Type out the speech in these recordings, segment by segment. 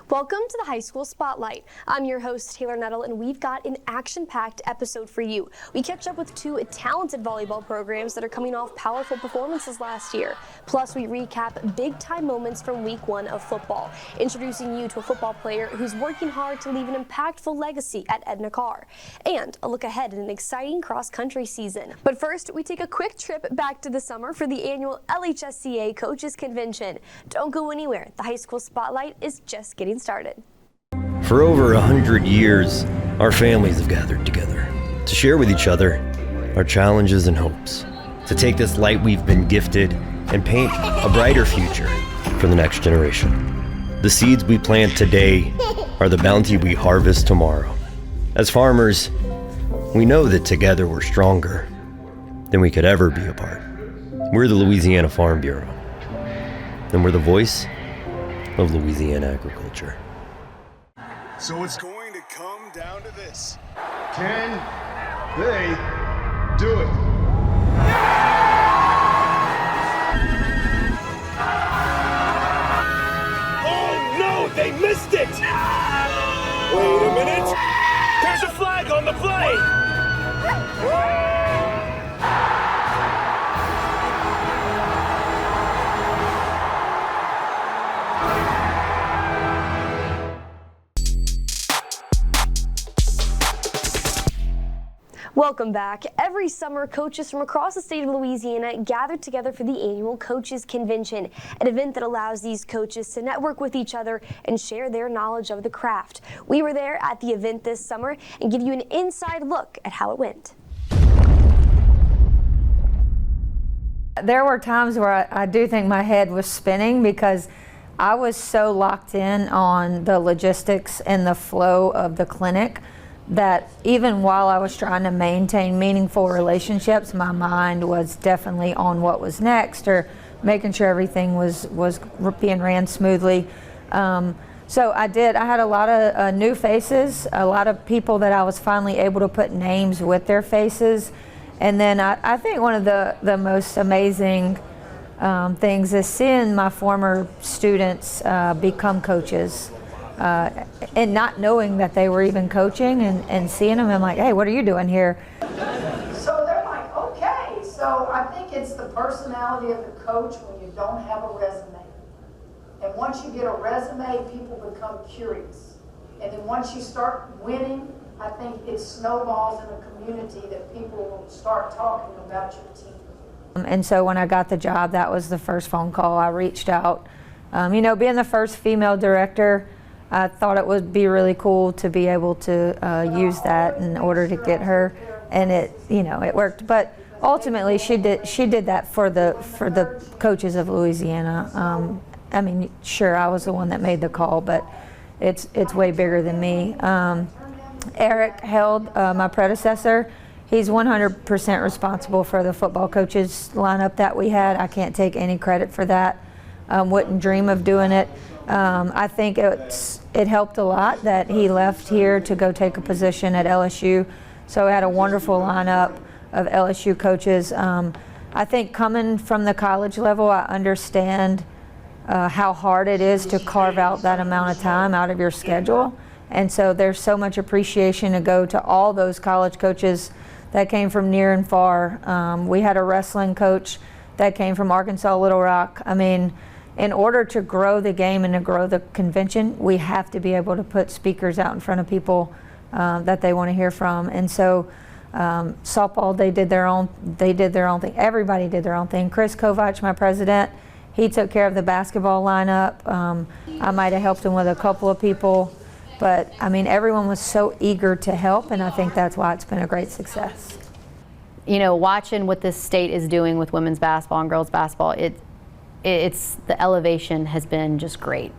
Welcome to the High School Spotlight. I'm your host, Taylor Nettle, and we've got an action-packed episode for you. We catch up with two talented volleyball programs that are coming off powerful performances last year. Plus, we recap big-time moments from week 1 of football, introducing you to a football player who's working hard to leave an impactful legacy at Edna Karr, and a look ahead at an exciting cross-country season. But first, we take a quick trip back to the summer for the annual LHSAA Coaches Convention. Don't go anywhere. The High School Spotlight is just getting started. For over 100 years, our families have gathered together to share with each other our challenges and hopes, to take this light we've been gifted and paint a brighter future for the next generation. The seeds we plant today are the bounty we harvest tomorrow. As farmers, we know that together we're stronger than we could ever be apart. We're the Louisiana Farm Bureau, and we're the voice of Louisiana agriculture. So it's going to come down to this. Can they do it? Oh no, they missed it! Wait a minute. There's a flag on the play. Welcome back. Every summer, coaches from across the state of Louisiana gather together for the annual Coaches Convention, an event that allows these coaches to network with each other and share their knowledge of the craft. We were there at the event this summer and give you an inside look at how it went. There were times where I do think my head was spinning because I was so locked in on the logistics and the flow of the clinic that even while I was trying to maintain meaningful relationships, my mind was definitely on what was next or making sure everything was being ran smoothly. So I had a lot of new faces, a lot of people that I was finally able to put names with their faces. And then I think one of the most amazing things is seeing my former students become coaches. And not knowing that they were even coaching and seeing them, I'm like, hey, what are you doing here? So they're like, okay. So I think it's the personality of the coach when you don't have a resume. And once you get a resume, people become curious. And then once you start winning, I think it snowballs in a community that people will start talking about your team. And so when I got the job, that was the first phone call. I reached out. Being the first female director, I thought it would be really cool to be able to use that in order to get her, and it worked. But ultimately, she did that for the coaches of Louisiana. Sure, I was the one that made the call, but it's way bigger than me. Eric Held, my predecessor, he's 100% responsible for the football coaches lineup that we had. I can't take any credit for that. Wouldn't dream of doing it. I think it helped a lot that he left here to go take a position at LSU. So we had a wonderful lineup of LSU coaches. I think coming from the college level, I understand how hard it is to carve out that amount of time out of your schedule. And so there's so much appreciation to go to all those college coaches that came from near and far. We had a wrestling coach that came from Arkansas Little Rock. In order to grow the game and to grow the convention, we have to be able to put speakers out in front of people that they want to hear from. And so softball, they did their own thing. Everybody did their own thing. Chris Kovac, my president, he took care of the basketball lineup. I might have helped him with a couple of people, but everyone was so eager to help, and I think that's why it's been a great success. Watching what this state is doing with women's basketball and girls basketball, it's the elevation has been just great.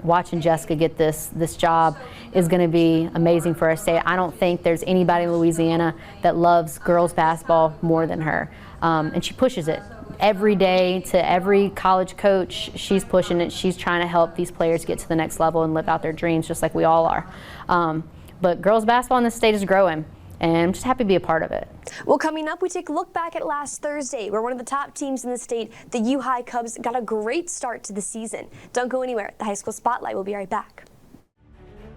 Watching Jessica get this job is going to be amazing for our state. I don't think there's anybody in Louisiana that loves girls basketball more than her, and she pushes it every day to every college coach. She's pushing it. She's trying to help these players get to the next level and live out their dreams, just like we all are. But girls basketball in this state is growing. and I'm just happy to be a part of it. Well, coming up, we take a look back at last Thursday, where one of the top teams in the state, the U-High Cubs, got a great start to the season. Don't go anywhere. The High School Spotlight will be right back.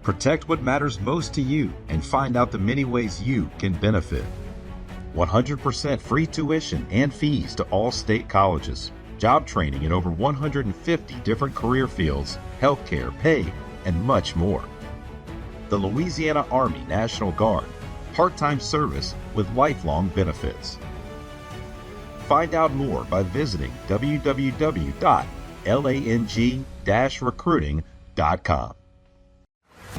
Protect what matters most to you and find out the many ways you can benefit. 100% free tuition and fees to all state colleges. Job training in over 150 different career fields, healthcare, pay, and much more. The Louisiana Army National Guard, part-time service with lifelong benefits. Find out more by visiting www.lang-recruiting.com.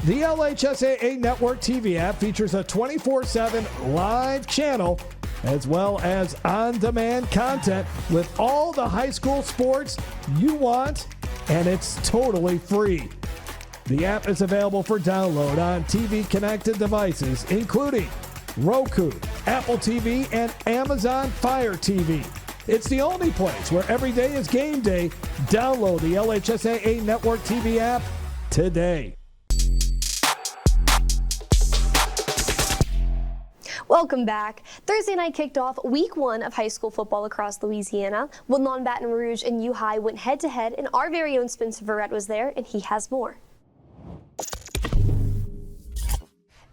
The LHSAA Network TV app features a 24/7 live channel as well as on-demand content with all the high school sports you want, and it's totally free. The app is available for download on TV-connected devices, including Roku, Apple TV, and Amazon Fire TV. It's the only place where every day is game day. Download the LHSAA Network TV app today. Welcome back. Thursday night kicked off week 1 of high school football across Louisiana. Woodlawn, Baton Rouge, and U-High went head-to-head, and our very own Spencer Verrett was there, and he has more.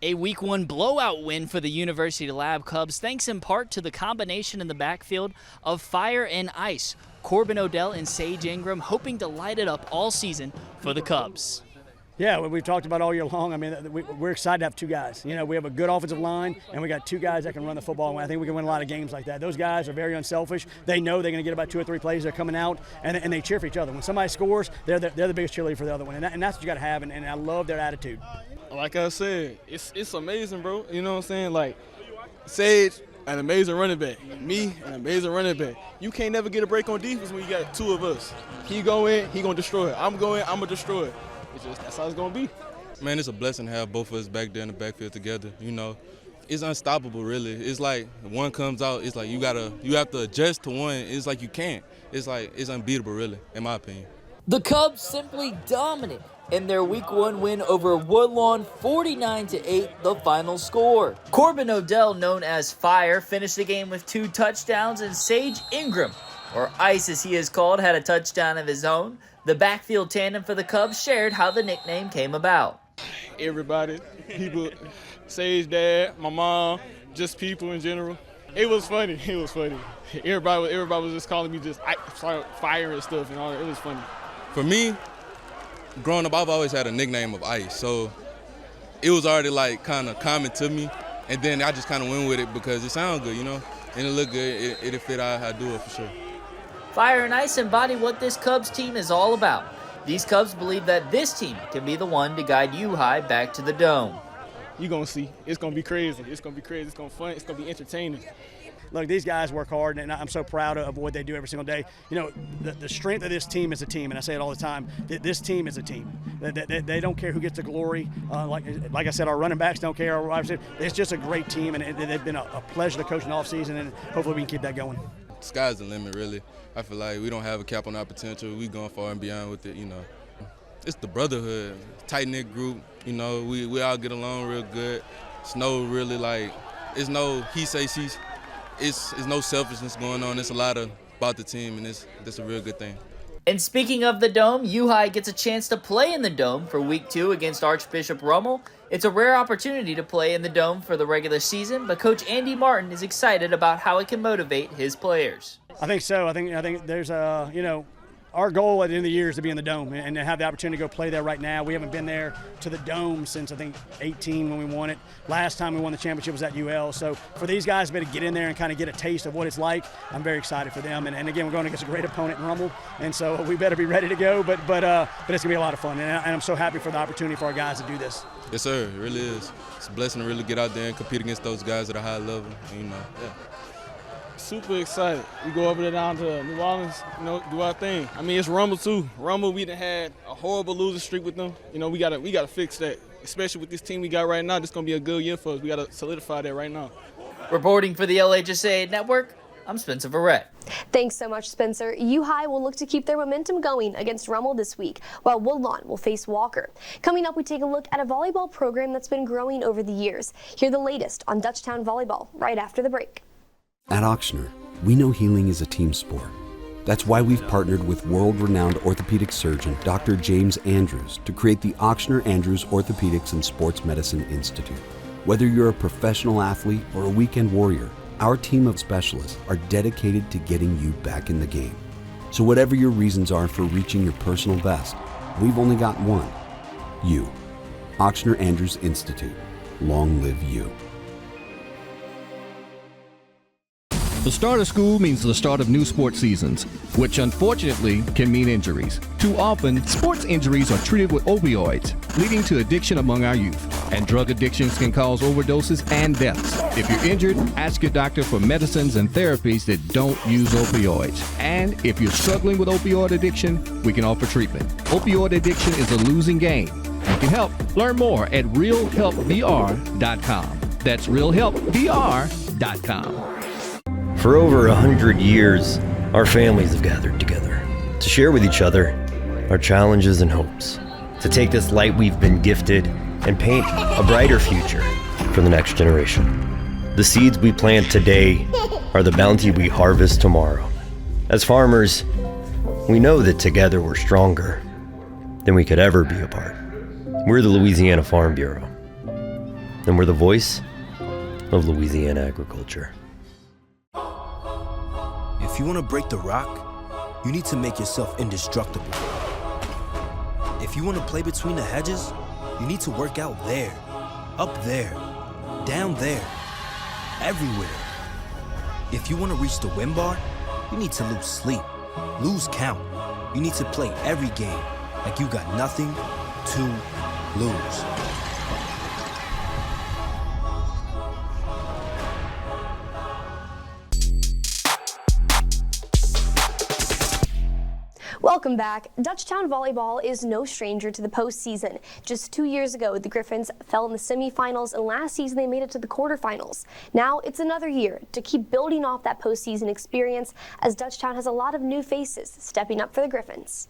A week 1 blowout win for the University Lab Cubs, thanks in part to the combination in the backfield of fire and ice. Corbin Odell and Sage Ingram hoping to light it up all season for the Cubs. Yeah, we've talked about all year long. I mean, we're excited to have 2 guys. You know, we have a good offensive line, and we got 2 guys that can run the football. And I think we can win a lot of games like that. Those guys are very unselfish. They know they're going to get about 2 or 3 plays. They're coming out, and they cheer for each other. When somebody scores, they're the biggest cheerleader for the other one, and that's what you got to have. And I love their attitude. Like I said, it's amazing, bro. You know what I'm saying? Like, Sage, an amazing running back. Me, an amazing running back. You can't never get a break on defense when you got 2 of us. He go in, he gonna destroy it. I'm going, I'm gonna destroy it. That's how it's gonna be. Man, it's a blessing to have both of us back there in the backfield together. You know, it's unstoppable, really. It's like one comes out, it's like you have to adjust to one. It's like you can't. It's like it's unbeatable, really, in my opinion. The Cubs simply dominant in their week 1 win over Woodlawn, 49-8, the final score. Corbin Odell, known as Fire, finished the game with 2 touchdowns, and Sage Ingram, or Ice as he is called, had a touchdown of his own. The backfield tandem for the Cubs shared how the nickname came about. Everybody, people, Sage, dad, my mom, just people in general. It was funny. It was funny. Everybody was just calling me just fire and stuff and all that. It was funny. For me, growing up, I've always had a nickname of Ice, so it was already like kind of common to me, and then I just kind of went with it because it sounded good, you know, and it looked good. It fit how I do it for sure. Fire and Ice embody what this Cubs team is all about. These Cubs believe that this team can be the one to guide U-High back to the Dome. You're going to see. It's going to be crazy. It's going to be crazy. It's going to be fun. It's going to be entertaining. Look, these guys work hard, and I'm so proud of what they do every single day. You know, the strength of this team is a team, and I say it all the time. This team is a team. They don't care who gets the glory. Like I said, our running backs don't care. It's just a great team, and they've been a pleasure to coach in the offseason, and hopefully we can keep that going. Sky's the limit, really. I feel like we don't have a cap on our potential. We going far and beyond with it, you know. It's the brotherhood, tight-knit group. You know, we all get along real good. It's no really like, it's no he say she. It's no selfishness going on. It's a lot about the team, and that's a real good thing. And speaking of the Dome, U-High gets a chance to play in the Dome for Week 2 against Archbishop Rummel. It's a rare opportunity to play in the Dome for the regular season, but Coach Andy Martin is excited about how it can motivate his players. I think so. I think there's our goal at the end of the year is to be in the Dome and to have the opportunity to go play there right now. We haven't been there to the Dome since, I think, 18 when we won it. Last time we won the championship was at UL. So for these guys to be able to get in there and kind of get a taste of what it's like, I'm very excited for them. And again, we're going against a great opponent in Rummel, and so we better be ready to go. But it's going to be a lot of fun, and I'm so happy for the opportunity for our guys to do this. Yes, sir. It really is. It's a blessing to really get out there and compete against those guys at a high level. And, you know, yeah. Super excited. We go over there down to New Orleans, you know, do our thing. I mean, it's Rummel too. Rummel, we done had a horrible losing streak with them. You know, we gotta fix that. Especially with this team we got right now, this is gonna be a good year for us. We gotta solidify that right now. Reporting for the LHSAA Network, I'm Spencer Verrett. Thanks so much, Spencer. U-High will look to keep their momentum going against Rummel this week, while Woodlawn will face Walker. Coming up, we take a look at a volleyball program that's been growing over the years. Hear the latest on Dutchtown volleyball right after the break. At Ochsner, we know healing is a team sport. That's why we've partnered with world-renowned orthopedic surgeon Dr. James Andrews to create the Ochsner Andrews Orthopedics and Sports Medicine Institute. Whether you're a professional athlete or a weekend warrior, our team of specialists are dedicated to getting you back in the game. So whatever your reasons are for reaching your personal best, we've only got one: you. Ochsner Andrews Institute. Long live you. The start of school means the start of new sports seasons, which unfortunately can mean injuries. Too often, sports injuries are treated with opioids, leading to addiction among our youth. And drug addictions can cause overdoses and deaths. If you're injured, ask your doctor for medicines and therapies that don't use opioids. And if you're struggling with opioid addiction, we can offer treatment. Opioid addiction is a losing game. You can help. Learn more at realhelpvr.com. That's realhelpvr.com. For over 100 years, our families have gathered together to share with each other our challenges and hopes, to take this light we've been gifted and paint a brighter future for the next generation. The seeds we plant today are the bounty we harvest tomorrow. As farmers, we know that together we're stronger than we could ever be apart. We're the Louisiana Farm Bureau, and we're the voice of Louisiana agriculture. If you want to break the rock, you need to make yourself indestructible. If you want to play between the hedges, you need to work out there, up there, down there, everywhere. If you want to reach the win bar, you need to lose sleep, lose count. You need to play every game like you got nothing to lose. Welcome back. Dutchtown volleyball is no stranger to the postseason. Just 2 years ago, the Griffins fell in the semifinals, and last season they made it to the quarterfinals. Now it's another year to keep building off that postseason experience, as Dutchtown has a lot of new faces stepping up for the Griffins.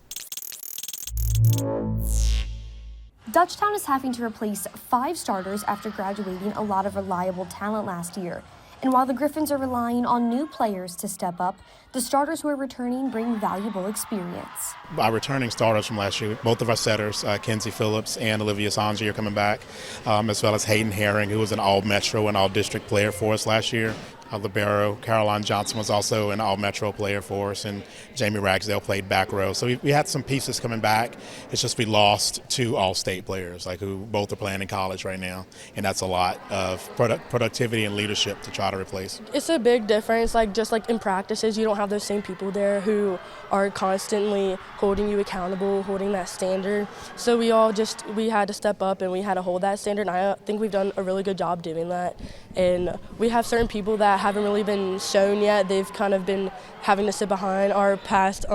Dutchtown is having to replace 5 starters after graduating a lot of reliable talent last year. And while the Griffins are relying on new players to step up, the starters who are returning bring valuable experience. Our returning starters from last year, both of our setters, Kenzie Phillips and Olivia Sanji, are coming back, as well as Hayden Herring, who was an all-Metro and all-district player for us last year. Libero, Caroline Johnson was also an all-Metro player for us, and Jamie Ragsdale played back row. So we had some pieces coming back. It's just we lost 2 all-state players, who both are playing in college right now, and that's a lot of productivity and leadership to try to replace. It's a big difference, just in practices, you don't have those same people there who are constantly holding you accountable, holding that standard. So we had to step up and we had to hold that standard, and I think we've done a really good job doing that. And we have certain people that haven't really been shown yet. They've kind of been having to sit behind our past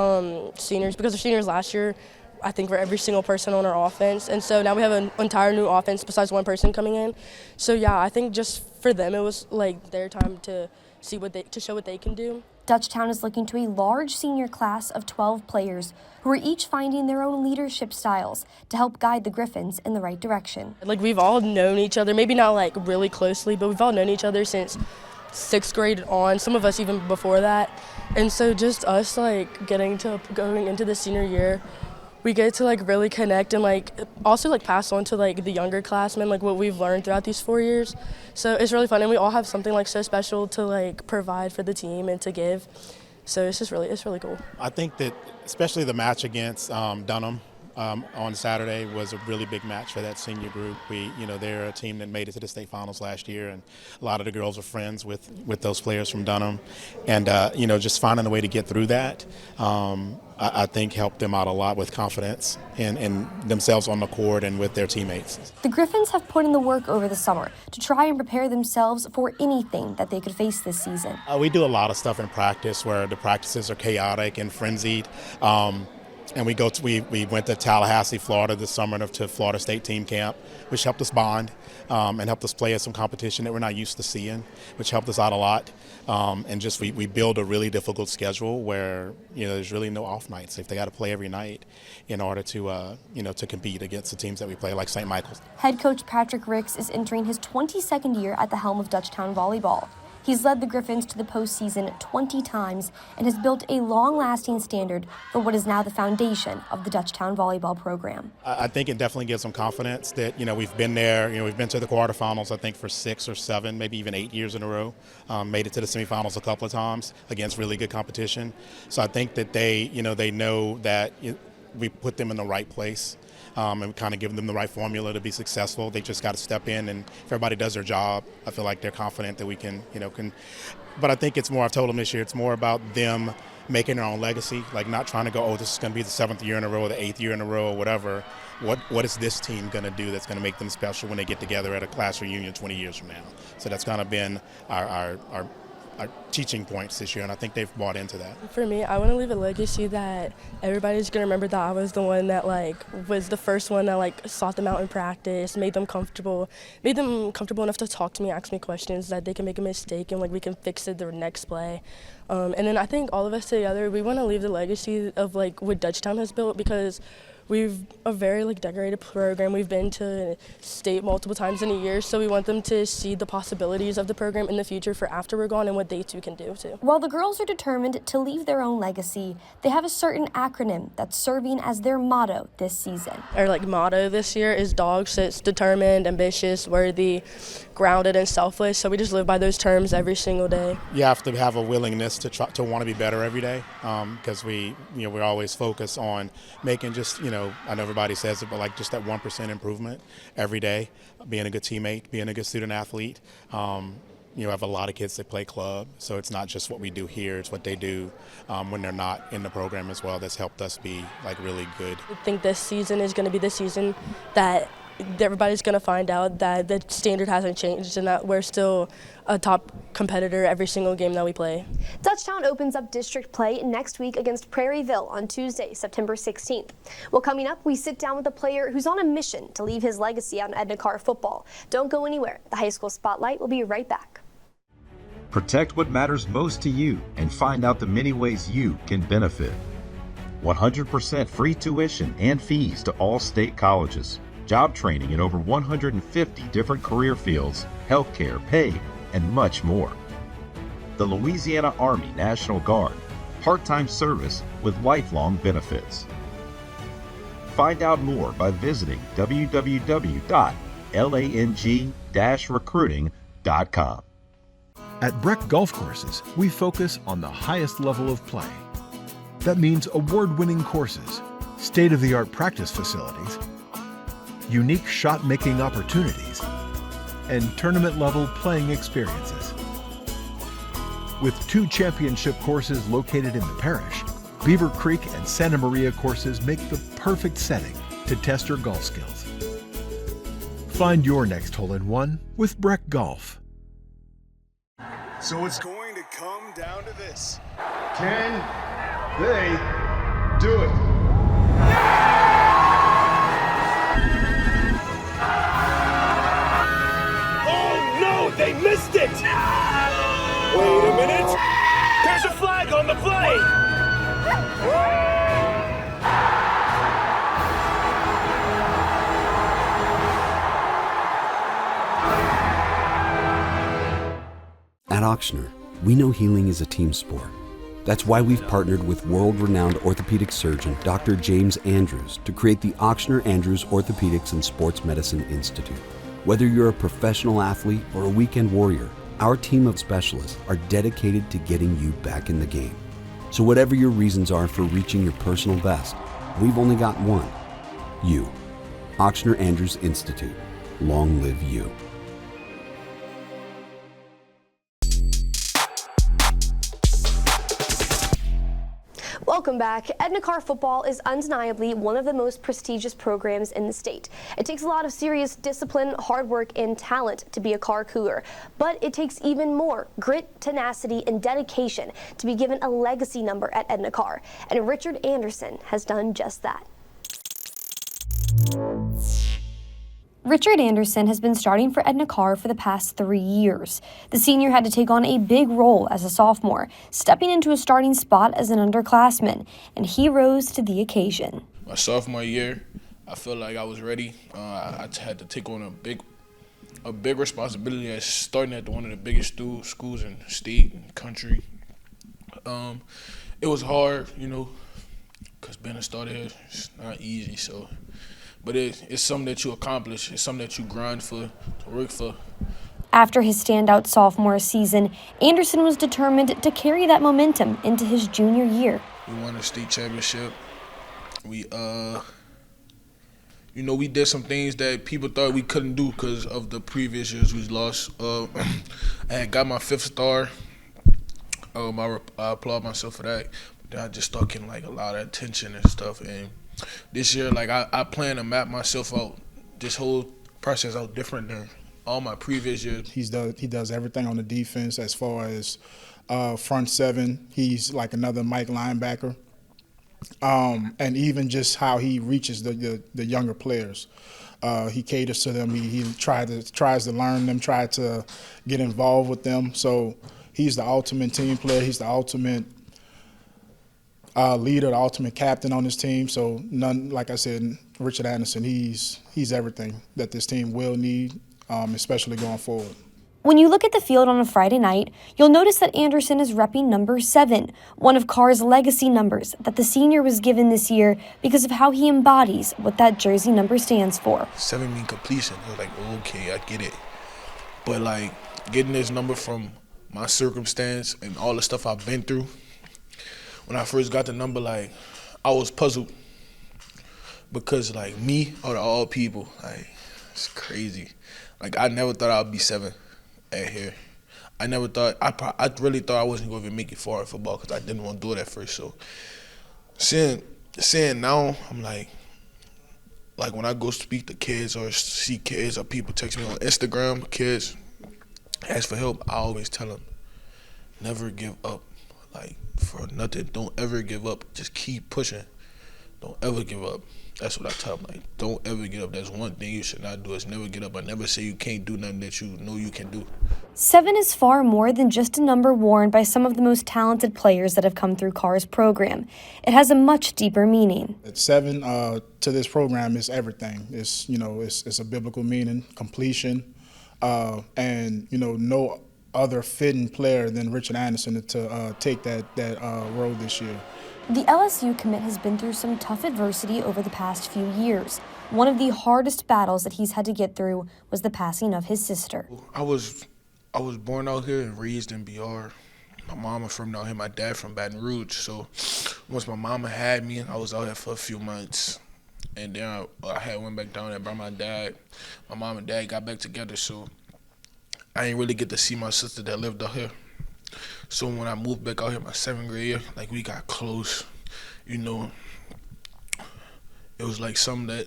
seniors, because the seniors last year, I think, were every single person on our offense. And so now we have an entire new offense besides one person coming in. So yeah, I think just for them, it was their time to show what they can do. Dutchtown is looking to a large senior class of 12 players who are each finding their own leadership styles to help guide the Griffins in the right direction. We've all known each other, maybe not really closely, but we've all known each other since 6th grade on, some of us even before that. And so just us going into the senior year, we get to really connect and also pass on to the younger classmen what we've learned throughout these 4 years. So it's really fun, and we all have something so special to provide for the team and to give. So it's really cool. I think that especially the match against Dunham on Saturday was a really big match for that senior group. They're a team that made it to the state finals last year, and a lot of the girls are friends with those players from Dunham, and just finding a way to get through that, I think helped them out a lot with confidence in themselves on the court and with their teammates. The Griffins have put in the work over the summer to try and prepare themselves for anything that they could face this season. We do a lot of stuff in practice where the practices are chaotic and frenzied. And we went to Tallahassee, Florida this summer to Florida State team camp, which helped us bond and helped us play at some competition that we're not used to seeing, which helped us out a lot. And just we build a really difficult schedule where there's really no off nights. If they got to play every night in order to to compete against the teams that we play, like St. Michael's. Head coach Patrick Ricks is entering his 22nd year at the helm of Dutchtown volleyball. He's led the Griffins to the postseason 20 times and has built a long-lasting standard for what is now the foundation of the Dutchtown volleyball program. I think it definitely gives them confidence that, we've been there, we've been to the quarterfinals, I think, for 6 or 7, maybe even 8 years in a row. Made it to the semifinals a couple of times against really good competition. So I think that they know that we put them in the right place. And kind of give them the right formula to be successful. They just got to step in, and if everybody does their job, I feel like they're confident that we can. But I think it's more, I've told them this year, it's more about them making their own legacy, like not trying to go, oh, this is going to be the 7th year in a row or the 8th year in a row or whatever. What is this team going to do that's going to make them special when they get together at a class reunion 20 years from now? So that's kind of been our teaching points this year, and I think they've bought into that. For me, I want to leave a legacy that everybody's going to remember that I was the one that was the first one that sought them out in practice, made them comfortable enough to talk to me, ask me questions, that they can make a mistake and we can fix it the next play. And then I think all of us together, we want to leave the legacy of what Dutchtown has built, because we've a very decorated program. We've been to state multiple times in a year, so we want them to see the possibilities of the program in the future for after we're gone and what they too can do too. While the girls are determined to leave their own legacy, they have a certain acronym that's serving as their motto this season. Our motto this year is DOG, so it's determined, ambitious, worthy, grounded, and selfless. So we just live by those terms every single day. You have to have a willingness to want to be better every day, because we're always focused on making just I know everybody says it, but just that 1% improvement every day, being a good teammate, being a good student athlete. I have a lot of kids that play club, so it's not just what we do here, it's what they do when they're not in the program as well that's helped us be really good. I think this season is going to be the season that everybody's going to find out that the standard hasn't changed and that we're still a top competitor every single game that we play. Dutchtown opens up district play next week against Prairieville on Tuesday, September 16th. Well, coming up, we sit down with a player who's on a mission to leave his legacy on Edna Karr football. Don't go anywhere. The High School Spotlight will be right back. Protect what matters most to you and find out the many ways you can benefit. 100% free tuition and fees to all state colleges. Job training in over 150 different career fields, healthcare, pay, and much more. The Louisiana Army National Guard, part-time service with lifelong benefits. Find out more by visiting www.lang-recruiting.com. At Breck Golf Courses, we focus on the highest level of play. That means award-winning courses, state-of-the-art practice facilities, unique shot-making opportunities, and tournament-level playing experiences. With 2 championship courses located in the parish, Beaver Creek and Santa Maria courses make the perfect setting to test your golf skills. Find your next hole-in-one with Breck Golf. So it's going to come down to this. Can they do it? Oh no, they missed it! Wait a minute! There's a flag on the play! At Auctioner, we know healing is a team sport. That's why we've partnered with world-renowned orthopedic surgeon Dr. James Andrews to create the Auctioner Andrews Orthopedics and Sports Medicine Institute. Whether you're a professional athlete or a weekend warrior, our team of specialists are dedicated to getting you back in the game. So whatever your reasons are for reaching your personal best, we've only got one. You. Auctioner Andrews Institute. Long live you. Welcome Welcome back. Edna Karr football is undeniably one of the most prestigious programs in the state. It takes a lot of serious discipline, hard work, and talent to be a Karr Cougar. But it takes even more grit, tenacity, and dedication to be given a legacy number at Edna Karr. And Richard Anderson has done just that. Richard Anderson has been starting for Edna Karr for the past 3 years. The senior had to take on a big role as a sophomore, stepping into a starting spot as an underclassman, and he rose to the occasion. My sophomore year, I felt like I was ready. I had to take on a big responsibility as starting at one of the biggest schools in the state and country. It was hard, because being a starter here is not easy, so. But it's something that you accomplish. It's something that you grind for, to work for. After his standout sophomore season, Anderson was determined to carry that momentum into his junior year. We won a state championship. We did some things that people thought we couldn't do because of the previous years we lost. I had got my 5th star. I applaud myself for that. But then I just started getting a lot of attention and stuff. And this year, I plan to map myself out, this whole process out different than all my previous years. He does everything on the defense as far as front seven. He's like another Mike linebacker. And even just how he reaches the younger players. He caters to them. He tries to learn them, try to get involved with them. So he's the ultimate team player. He's the ultimate leader, the ultimate captain on this team. So like I said, Richard Anderson, he's everything that this team will need, especially going forward. When you look at the field on a Friday night, you'll notice that Anderson is repping number 7, one of Karr's legacy numbers that the senior was given this year because of how he embodies what that jersey number stands for. 7 mean completion. I was like, okay, I get it. But getting this number from my circumstance and all the stuff I've been through, when I first got the number, I was puzzled because me out of all people, it's crazy. I never thought I'd be 7 at here. I never thought, I really thought I wasn't going to even make it far in football because I didn't want to do it at first. So seeing now, I'm like when I go speak to kids or see kids or people text me on Instagram, kids ask for help, I always tell them, never give up. For nothing, don't ever give up. Just keep pushing. Don't ever give up. That's what I tell them. Don't ever give up. That's one thing you should not do is never get up. I never say you can't do nothing that you know you can do. 7 is far more than just a number worn by some of the most talented players that have come through Karr's program. It has a much deeper meaning. 7 to this program is everything. It's a biblical meaning, completion, and no other fitting player than Richard Anderson to take that road this year. The LSU commit has been through some tough adversity over the past few years. One of the hardest battles that he's had to get through was the passing of his sister. I was born out here and raised in BR. My mama from out here, my dad from Baton Rouge. So once my mama had me, I was out here for a few months. And then I went back down there by my dad. My mom and dad got back together, so I didn't really get to see my sister that lived out here. So when I moved back out here my 7th grade year, we got close. It was something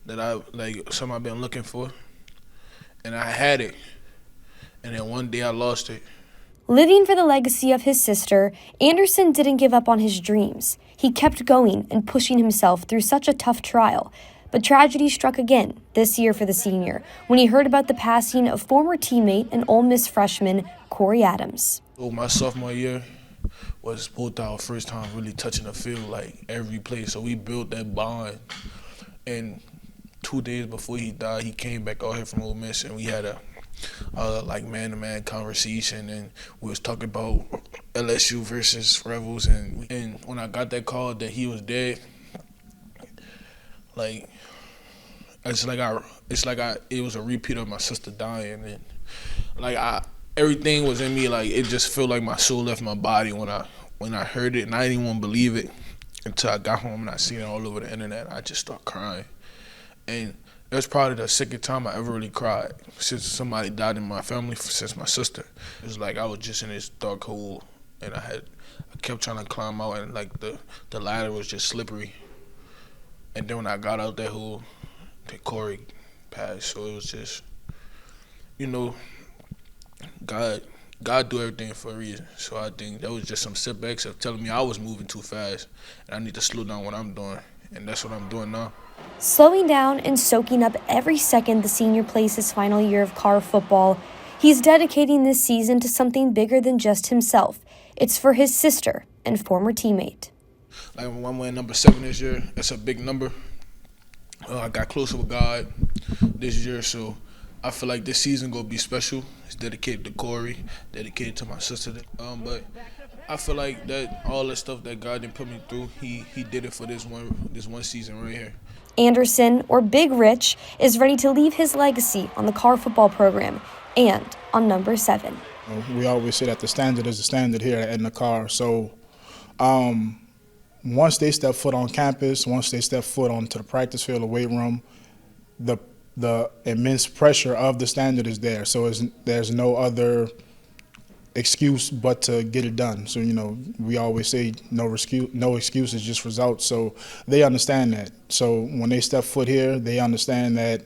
something I've been looking for. And I had it. And then one day I lost it. Living for the legacy of his sister, Anderson didn't give up on his dreams. He kept going and pushing himself through such a tough trial. But tragedy struck again this year for the senior when he heard about the passing of former teammate and Ole Miss freshman Corey Adams. So my sophomore year was both our first time really touching the field every play. So we built that bond. And 2 days before he died, he came back out here from Ole Miss and we had a man-to-man conversation, and we was talking about LSU versus Rebels. And when I got that call that he was dead, it was a repeat of my sister dying, and everything was in me. It just felt like my soul left my body when I heard it, and I didn't even want to believe it until I got home and I seen it all over the internet. I just started crying, and it was probably the 2nd time I ever really cried since somebody died in my family, since my sister. It was I was just in this dark hole, and I kept trying to climb out, and like the ladder was just slippery. And then when I got out that hole, the Corey passed. So it was just, you know, God do everything for a reason. So I think that was just some setbacks of telling me I was moving too fast and I need to slow down what I'm doing. And that's what I'm doing now. Slowing down and soaking up every second the senior plays his final year of Karr football, he's dedicating this season to something bigger than just himself. It's for his sister and former teammate. Like when I'm wearing number 7 this year, that's a big number. I got closer with God this year, so I feel like this season gonna be special. It's dedicated to Corey, dedicated to my sister. But I feel like that all the stuff that God didn't put me through, He did it for this one season right here. Anderson, or Big Rich, is ready to leave his legacy on the Karr football program and on number 7. We always say that the standard is the standard here at Edna Karr. So once they step foot on campus, once they step foot onto the practice field, the weight room, the immense pressure of the standard is there. So there's no other excuse but to get it done. So, you know, we always say no excuses, just results. So they understand that. So when they step foot here, they understand that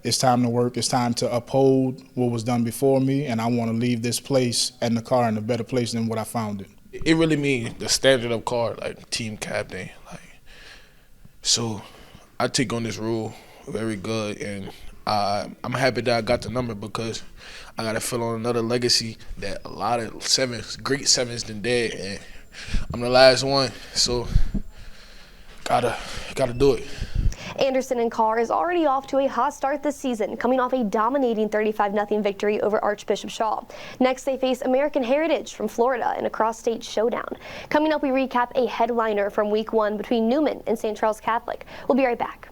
it's time to work. It's time to uphold what was done before me, and I want to leave this place Edna Karr in a better place than what I found it. It really means the standard of Karr, like team captain. So I take on this role very good, and I'm happy that I got the number because I got to fill on another legacy that a lot of great sevens done dead, and I'm the last one, so gotta do it. Anderson and Karr is already off to a hot start this season, coming off a dominating 35-0 victory over Archbishop Shaw. Next, they face American Heritage from Florida in a cross-state showdown. Coming up, we recap a headliner from Week 1 between Newman and St. Charles Catholic. We'll be right back.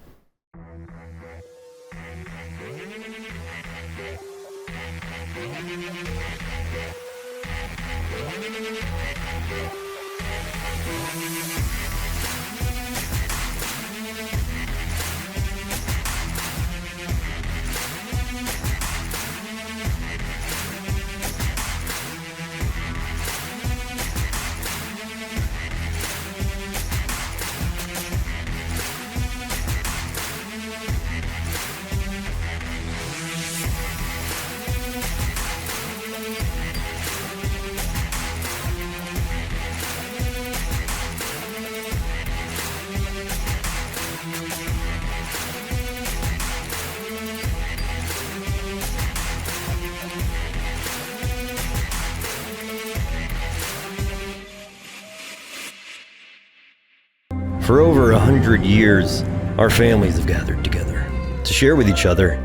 For over 100 years, our families have gathered together to share with each other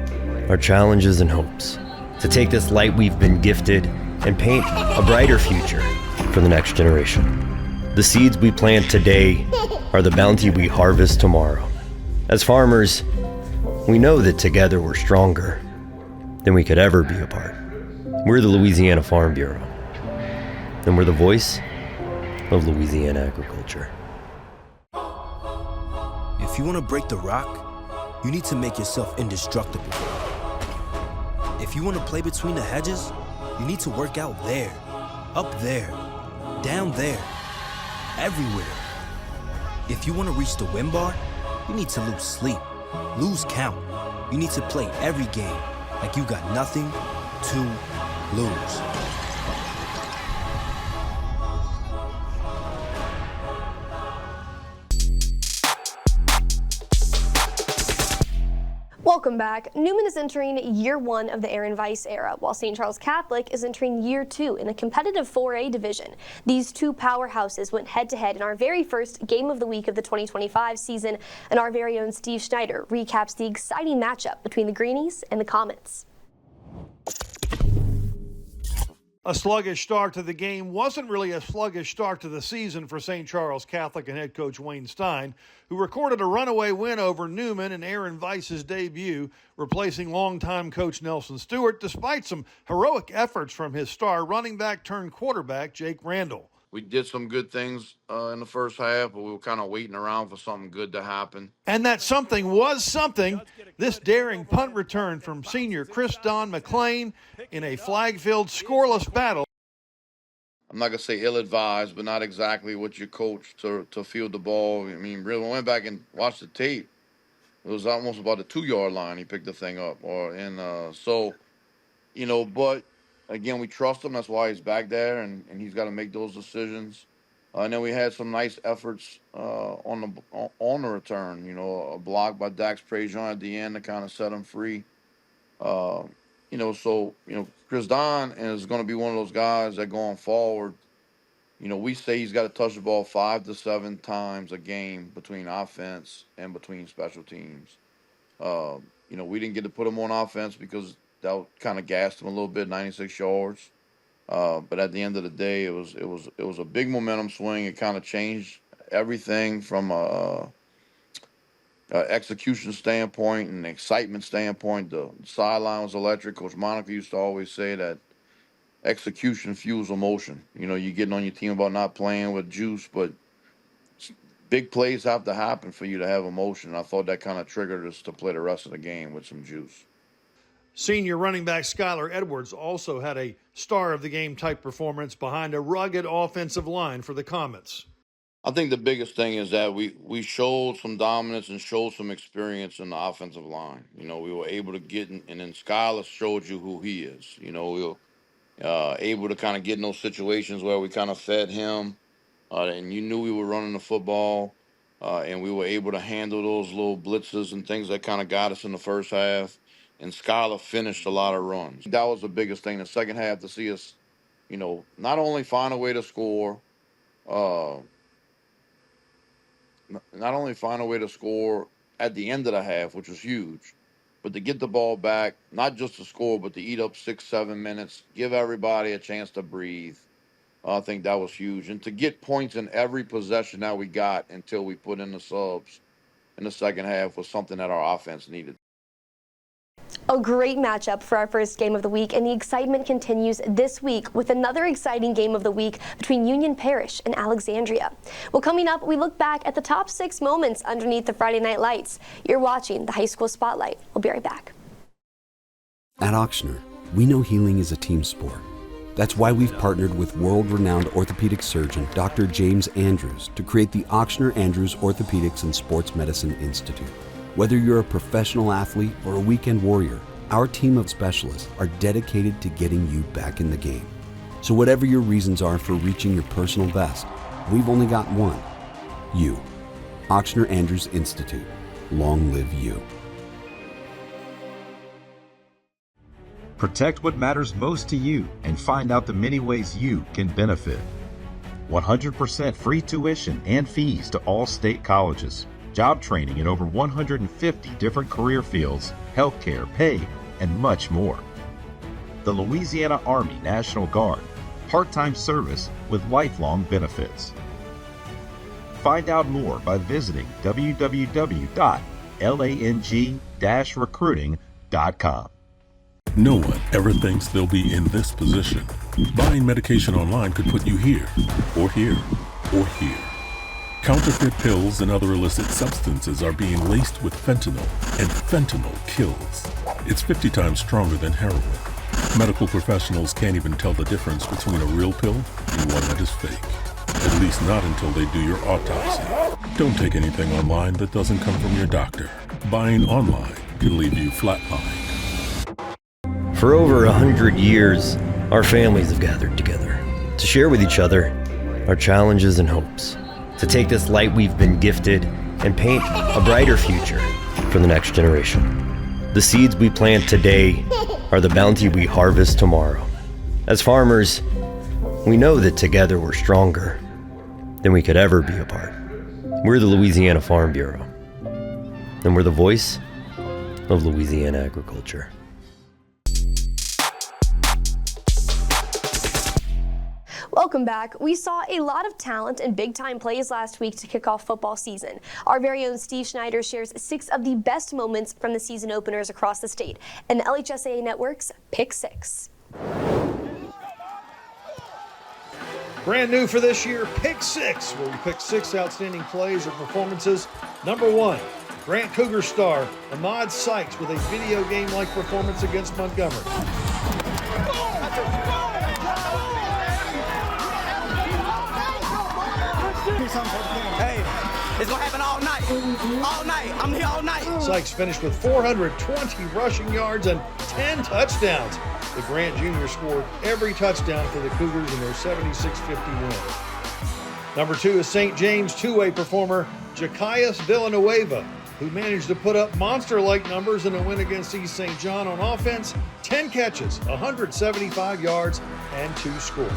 our challenges and hopes, to take this light we've been gifted and paint a brighter future for the next generation. The seeds we plant today are the bounty we harvest tomorrow. As farmers, we know that together we're stronger than we could ever be apart. We're the Louisiana Farm Bureau, and we're the voice of Louisiana agriculture. If you want to break the rock, you need to make yourself indestructible. If you want to play between the hedges, you need to work out there, up there, down there, everywhere. If you want to reach the win bar, you need to lose sleep, lose count. You need to play every game like you got nothing to lose. Welcome back. Newman is entering year 1 of the Aaron Weiss era, while St. Charles Catholic is entering year 2 in the competitive 4A division. These two powerhouses went head-to-head in our very first game of the week of the 2025 season, and our very own Steve Schneider recaps the exciting matchup between the Greenies and the Comets. A sluggish start to the game wasn't really a sluggish start to the season for St. Charles Catholic and head coach Wayne Stein, who recorded a runaway win over Newman in Aaron Weiss's debut, replacing longtime coach Nelson Stewart, despite some heroic efforts from his star running back turned quarterback Jake Randall. We did some good things in the first half, but we were kind of waiting around for something good to happen. And that something was something. This daring punt return from senior Chris Don McLean in a flag-filled scoreless battle. I'm not going to say ill-advised, but not exactly what you coach to field the ball. I mean, really, when I went back and watched the tape, it was almost about the 2-yard line he picked the thing up. But again, we trust him. That's why he's back there, and he's got to make those decisions. And then we had some nice efforts on the return. A block by Dax Prejean at the end to kind of set him free. Chris Don is going to be one of those guys that going forward. We say he's got to touch the ball 5 to 7 times a game between offense and between special teams. We didn't get to put him on offense because that kind of gassed him a little bit, 96 yards. But at the end of the day, it was a big momentum swing. It kind of changed everything from a execution standpoint and excitement standpoint. The sideline was electric. Coach Monica used to always say that execution fuels emotion. You're getting on your team about not playing with juice, but big plays have to happen for you to have emotion. I thought that kind of triggered us to play the rest of the game with some juice. Senior running back Skylar Edwards also had a star of the game type performance behind a rugged offensive line for the Comets. I think the biggest thing is that we showed some dominance and showed some experience in the offensive line. We were able to get in, and then Skylar showed you who he is. We were able to kind of get in those situations where we kind of fed him, and you knew we were running the football, and we were able to handle those little blitzes and things that kind of got us in the first half. And Skylar finished a lot of runs. That was the biggest thing. The second half, to see us, not only find a way to score, at the end of the half, which was huge, but to get the ball back, not just to score, but to eat up 6-7 minutes, give everybody a chance to breathe. I think that was huge. And to get points in every possession that we got until we put in the subs in the second half was something that our offense needed. A great matchup for our first game of the week, and the excitement continues this week with another exciting game of the week between Union Parish and Alexandria. Well, coming up, we look back at the top 6 moments underneath the Friday night lights. You're watching the High School Spotlight. We'll be right back. At Auctioner, we know healing is a team sport. That's why we've partnered with world-renowned orthopedic surgeon Dr. James Andrews to create the Auctioner Andrews Orthopedics and Sports Medicine Institute. Whether you're a professional athlete or a weekend warrior, our team of specialists are dedicated to getting you back in the game. So whatever your reasons are for reaching your personal best, we've only got one: you. Auctioner Andrews Institute. Long live you. Protect what matters most to you and find out the many ways you can benefit. 100% free tuition and fees to all state colleges. Job training in over 150 different career fields, healthcare, pay, and much more. The Louisiana Army National Guard, part-time service with lifelong benefits. Find out more by visiting www.lang-recruiting.com. No one ever thinks they'll be in this position. Buying medication online could put you here, or here, or here. Counterfeit pills and other illicit substances are being laced with fentanyl, and fentanyl kills. It's 50 times stronger than heroin. Medical professionals can't even tell the difference between a real pill and one that is fake. At least not until they do your autopsy. Don't take anything online that doesn't come from your doctor. Buying online can leave you flatlined. For over 100 years, our families have gathered together to share with each other our challenges and hopes, to take this light we've been gifted and paint a brighter future for the next generation. The seeds we plant today are the bounty we harvest tomorrow. As farmers, we know that together we're stronger than we could ever be apart. We're the Louisiana Farm Bureau, and we're the voice of Louisiana agriculture. Welcome back. We saw a lot of talent and big-time plays last week to kick off football season. Our very own Steve Schneider shares 6 of the best moments from the season openers across the state and the LHSAA Network's Pick 6. Brand new for this year, Pick 6, where we pick 6 outstanding plays or performances. Number 1, Grant Cougar star Ahmad Sykes with a video game-like performance against Montgomery. something for the camera. Hey, it's going to happen all night. All night. I'm here all night. Sykes finished with 420 rushing yards and 10 touchdowns. The Grant Jr. scored every touchdown for the Cougars in their 76-50 win. Number 2 is St. James two-way performer Jacius Villanueva, who managed to put up monster-like numbers in a win against East St. John on offense, 10 catches, 175 yards, and 2 scores.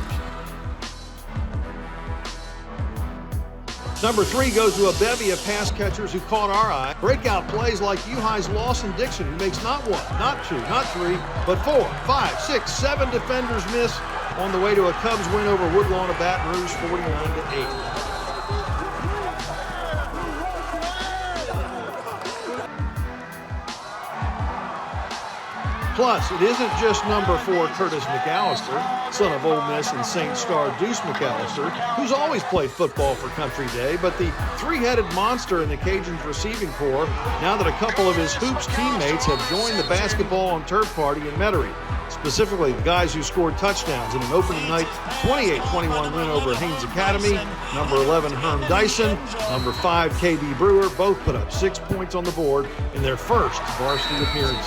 Number 3 goes to a bevy of pass catchers who caught our eye. Breakout plays like U-High's Lawson Dixon, who makes not 1, not 2, not 3, but 4, 5, 6, 7 defenders miss on the way to a Cubs win over Woodlawn of Baton Rouge, 49-8. Plus, it isn't just number 4 Curtis McAllister, son of Ole Miss and Saint Star Deuce McAllister, who's always played football for Country Day, but the three-headed monster in the Cajuns receiving corps now that a couple of his Hoops teammates have joined the basketball on turf party in Metairie. Specifically, the guys who scored touchdowns in an opening night 28-21 win over Haynes Academy. Number 11 Herm Dyson, number 5 KB Brewer, both put up 6 points on the board in their first varsity appearances.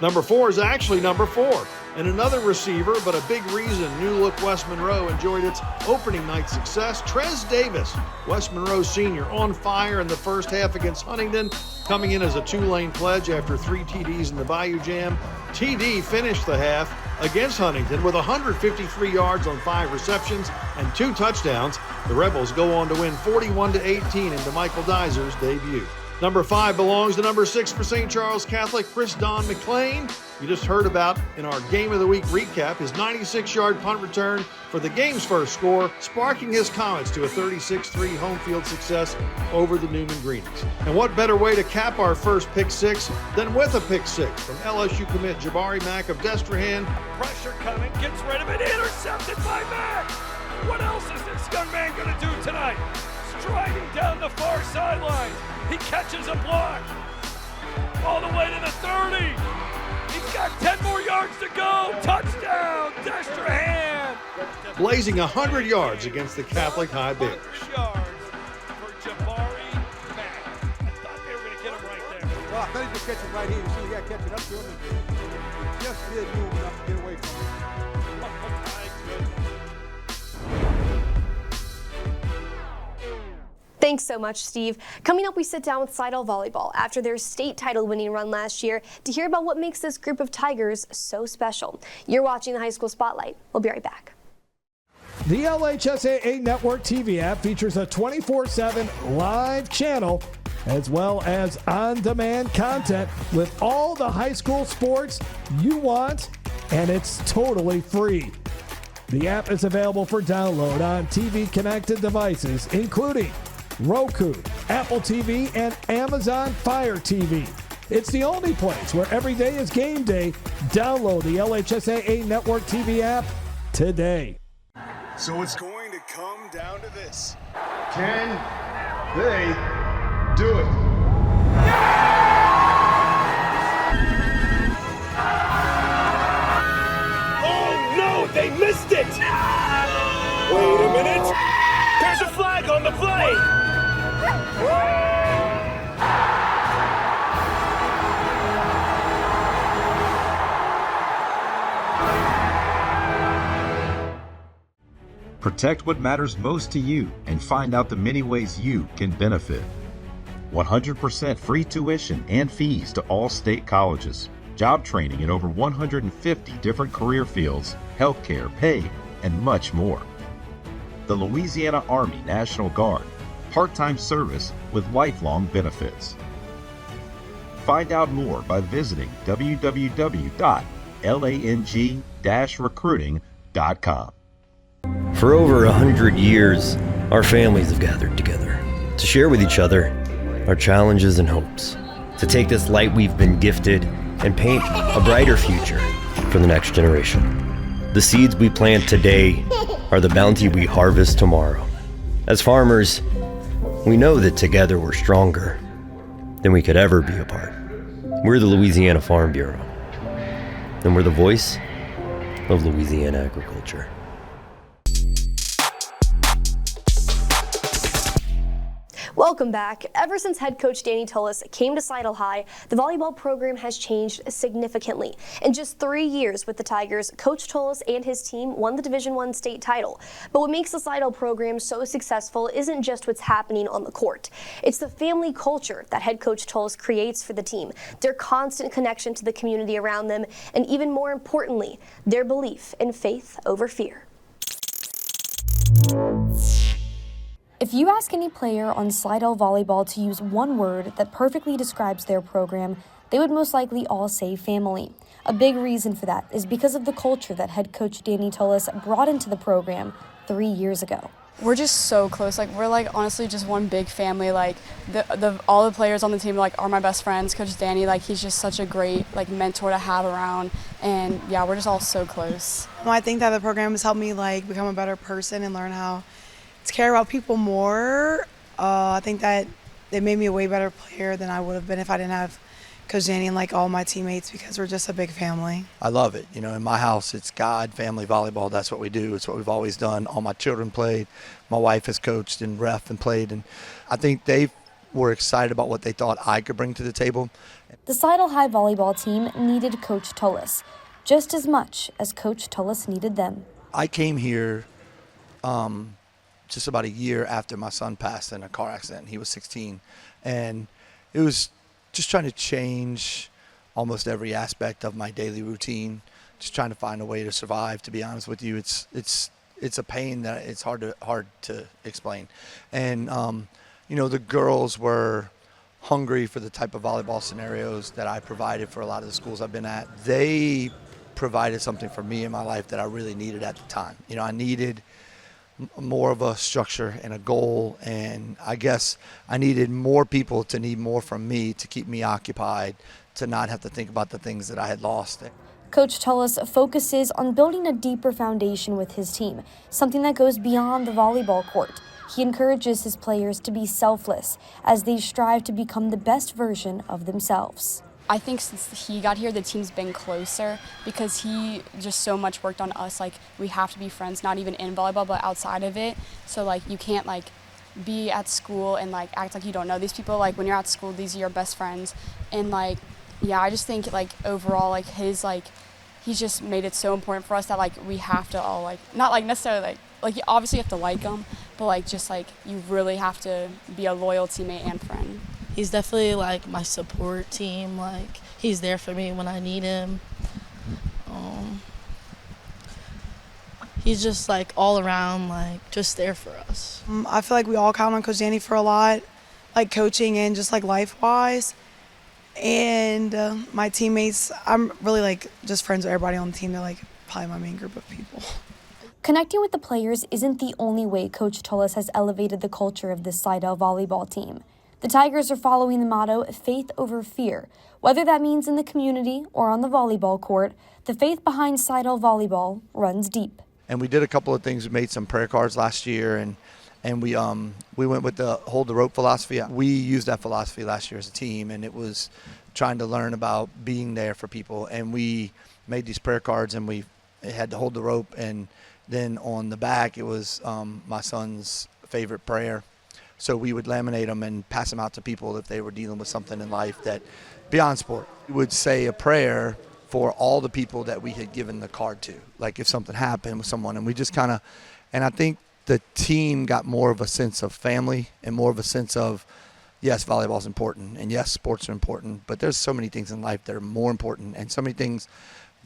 Number 4 is actually number 4, and another receiver, but a big reason New Look West Monroe enjoyed its opening night success. Trez Davis, West Monroe senior, on fire in the first half against Huntington, coming in as a 2-lane pledge after 3 TDs in the Bayou Jam. TD finished the half against Huntington with 153 yards on 5 receptions and 2 touchdowns. The Rebels go on to win 41-18 in DeMichael Dizer's debut. Number 5 belongs to number 6 for St. Charles Catholic, Chris Don McLean. You just heard about in our Game of the Week recap his 96-yard punt return for the game's first score, sparking his Comets to a 36-3 home field success over the Newman Greenies. And what better way to cap our first pick 6 than with a pick 6 from LSU commit Jabari Mack of Destrehan. Pressure coming, gets rid of it, intercepted by Mack. What else is this young man going to do tonight? Striding down the far sideline. He catches a block. All the way to the 30. He's got 10 more yards to go. Touchdown, Destrehan. Blazing 100 yards against the Catholic High Bears. 100 yards for Jabari Mack. I thought they were going to get him right there. Well, I thought he was going to catch him right here. You see, he got to catch it up to him. He just did move enough to get away from him. Thanks so much, Steve. Coming up, we sit down with Slidell Volleyball after their state title winning run last year to hear about what makes this group of Tigers so special. You're watching the High School Spotlight. We'll be right back. The LHSAA Network TV app features a 24/7 live channel as well as on-demand content with all the high school sports you want, and it's totally free. The app is available for download on TV-connected devices, including Roku, Apple TV, and Amazon Fire TV. It's the only place where every day is game day. Download the LHSAA Network TV app today. So it's going to come down to this. Can they do it? Oh no, they missed it! Wait a minute. There's a flag on the play. Protect what matters most to you and find out the many ways you can benefit. 100% free tuition and fees to all state colleges. Job training in over 150 different career fields, healthcare, pay, and much more. The Louisiana Army National Guard, part-time service with lifelong benefits. Find out more by visiting www.lang-recruiting.com. For over 100 years, our families have gathered together to share with each other our challenges and hopes, to take this light we've been gifted and paint a brighter future for the next generation. The seeds we plant today are the bounty we harvest tomorrow. As farmers, we know that together we're stronger than we could ever be apart. We're the Louisiana Farm Bureau, and we're the voice of Louisiana agriculture. Welcome back. Ever since head coach Danny Tullis came to Slidell High, the volleyball program has changed significantly. In just 3 years with the Tigers, Coach Tullis and his team won the Division I state title. But what makes the Slidell program so successful isn't just what's happening on the court. It's the family culture that head coach Tullis creates for the team, their constant connection to the community around them, and even more importantly, their belief in faith over fear. If you ask any player on Slidell volleyball to use one word that perfectly describes their program, they would most likely all say family. A big reason for that is because of the culture that head coach Danny Tullis brought into the program 3 years ago. We're just so close. Like, we're like honestly just one big family. Like all the players on the team are my best friends. Coach Danny, he's just such a great mentor to have around, and yeah, we're just all so close. I think that the program has helped me become a better person and learn how to care about people more. I think that it made me a way better player than I would have been if I didn't have Coach Danny and all my teammates, because we're just a big family. I love it. In my house, it's God, family, volleyball. That's what we do. It's what we've always done. All my children played. My wife has coached and ref and played. And I think they were excited about what they thought I could bring to the table. The Slidell High volleyball team needed Coach Tullis just as much as Coach Tullis needed them. I came here just about a year after my son passed in a car accident. He was 16. And it was just trying to change almost every aspect of my daily routine, just trying to find a way to survive. To be honest with you, it's a pain that it's hard to explain. And the girls were hungry for the type of volleyball scenarios that I provided for a lot of the schools I've been at. They provided something for me in my life that I really needed at the time. I needed more of a structure and a goal, and I guess I needed more people to need more from me to keep me occupied, to not have to think about the things that I had lost. Coach Tullis focuses on building a deeper foundation with his team, something that goes beyond the volleyball court. He encourages his players to be selfless as they strive to become the best version of themselves. I think since he got here, the team's been closer because he just so much worked on us. We have to be friends, not even in volleyball, but outside of it. So you can't be at school and act like you don't know these people. When you're at school, these are your best friends. And yeah, I just think overall he's just made it so important for us that we have to all not necessarily you obviously have to like him, but you really have to be a loyal teammate and friend. He's definitely my support team. He's there for me when I need him. He's just all around, just there for us. I feel we all count on Coach Danny for a lot, coaching and just life-wise. And my teammates, I'm really just friends with everybody on the team. They're probably my main group of people. Connecting with the players isn't the only way Coach Tullis has elevated the culture of this Slidell volleyball team. The Tigers are following the motto, faith over fear. Whether that means in the community or on the volleyball court, the faith behind Slidell volleyball runs deep. And we did a couple of things. We made some prayer cards last year, and we went with the hold the rope philosophy. We used that philosophy last year as a team, and it was trying to learn about being there for people. And we made these prayer cards, and we had to hold the rope, and then on the back it was my son's favorite prayer. So we would laminate them and pass them out to people if they were dealing with something in life that beyond sport. We would say a prayer for all the people that we had given the card to, if something happened with someone. And we just and I think the team got more of a sense of family and more of a sense of, yes, volleyball's important, and yes, sports are important, but there's so many things in life that are more important, and so many things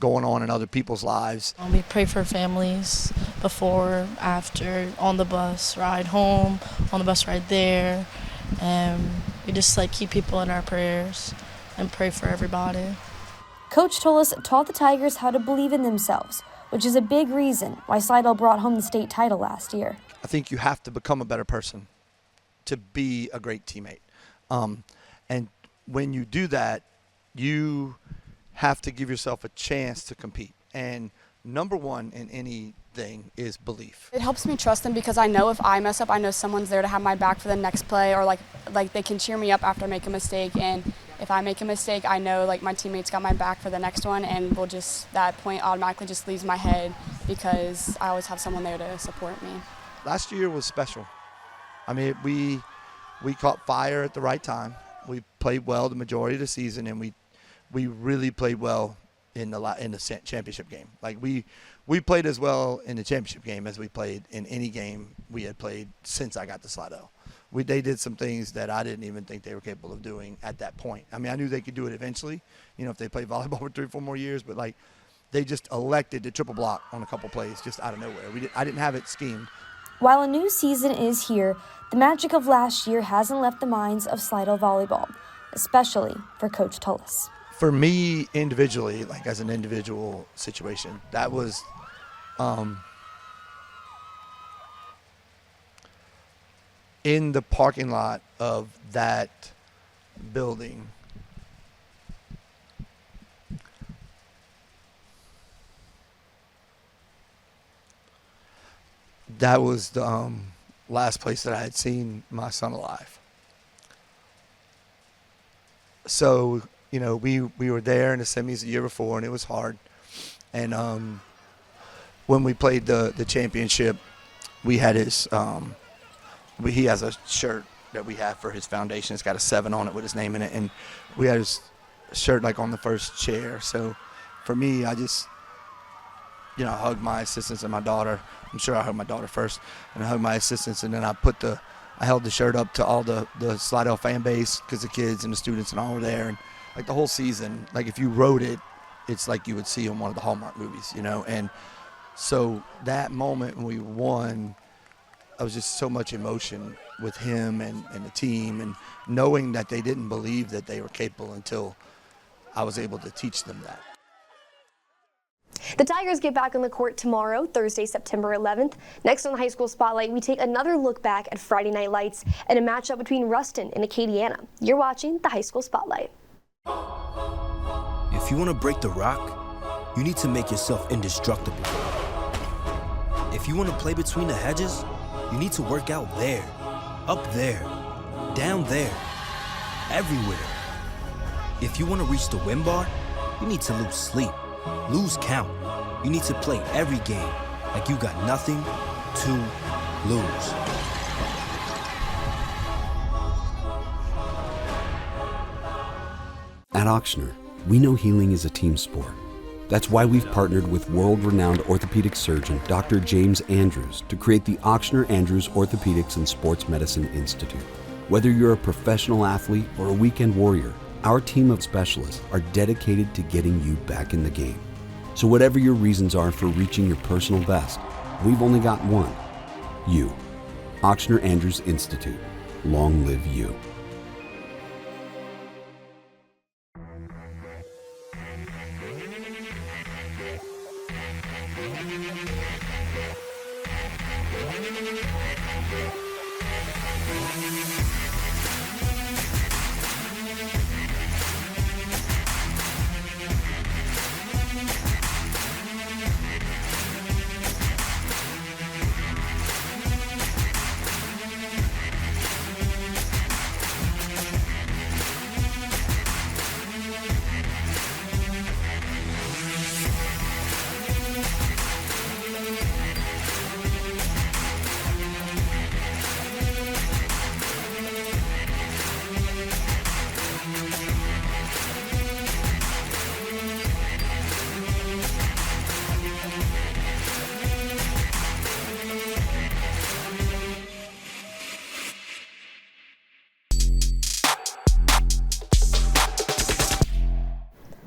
going on in other people's lives. We pray for families before, after, on the bus ride home, on the bus ride there, and we just keep people in our prayers and pray for everybody. Coach Tullis taught the Tigers how to believe in themselves, which is a big reason why Slidell brought home the state title last year. I think you have to become a better person to be a great teammate. And when you do that, you have to give yourself a chance to compete. And number one in anything is belief. It helps me trust them because I know if I mess up, I know someone's there to have my back for the next play, or they can cheer me up after I make a mistake. And if I make a mistake, I know like my teammates got my back for the next one, and that point automatically just leaves my head because I always have someone there to support me. Last year was special. I mean, we caught fire at the right time. We played well the majority of the season, and we really played well in the championship game. Like we played as well in the championship game as we played in any game we had played since I got to Slidell. They did some things that I didn't even think they were capable of doing at that point. I mean, I knew they could do it eventually, if they played volleyball for 3 or 4 more years, but like they just elected to triple block on a couple plays just out of nowhere. I didn't have it schemed. While a new season is here, the magic of last year hasn't left the minds of Slidell volleyball, especially for Coach Tullis. For me individually, like as an individual situation, that was in the parking lot of that building. That was the last place that I had seen my son alive. So, we were there in the semis the year before, and it was hard. And when we played the championship, we had his he has a shirt that we have for his foundation. It's got a 7 on it with his name in it, and we had his shirt like on the first chair. So for me, I just hugged my assistants and my daughter. I'm sure I hugged my daughter first, and I hugged my assistants, and then I held the shirt up to all the Slidell fan base because the kids and the students and all were there, and like the whole season, like if you wrote it, it's like you would see in one of the Hallmark movies, and so that moment when we won, I was just so much emotion with him and the team, and knowing that they didn't believe that they were capable until I was able to teach them that. The Tigers get back on the court tomorrow, Thursday, September 11th. Next on the High School Spotlight, we take another look back at Friday Night Lights and a matchup between Ruston and Acadiana. You're watching the High School Spotlight. If you want to break the rock, you need to make yourself indestructible. If you want to play between the hedges, you need to work out there, up there, down there, everywhere. If you want to reach the win bar, you need to lose sleep, lose count. You need to play every game like you got nothing to lose. At Ochsner, we know healing is a team sport. That's why we've partnered with world-renowned orthopedic surgeon Dr. James Andrews to create the Ochsner Andrews Orthopedics and Sports Medicine Institute. Whether you're a professional athlete or a weekend warrior, our team of specialists are dedicated to getting you back in the game. So whatever your reasons are for reaching your personal best, we've only got one: you. Ochsner Andrews Institute. Long live you.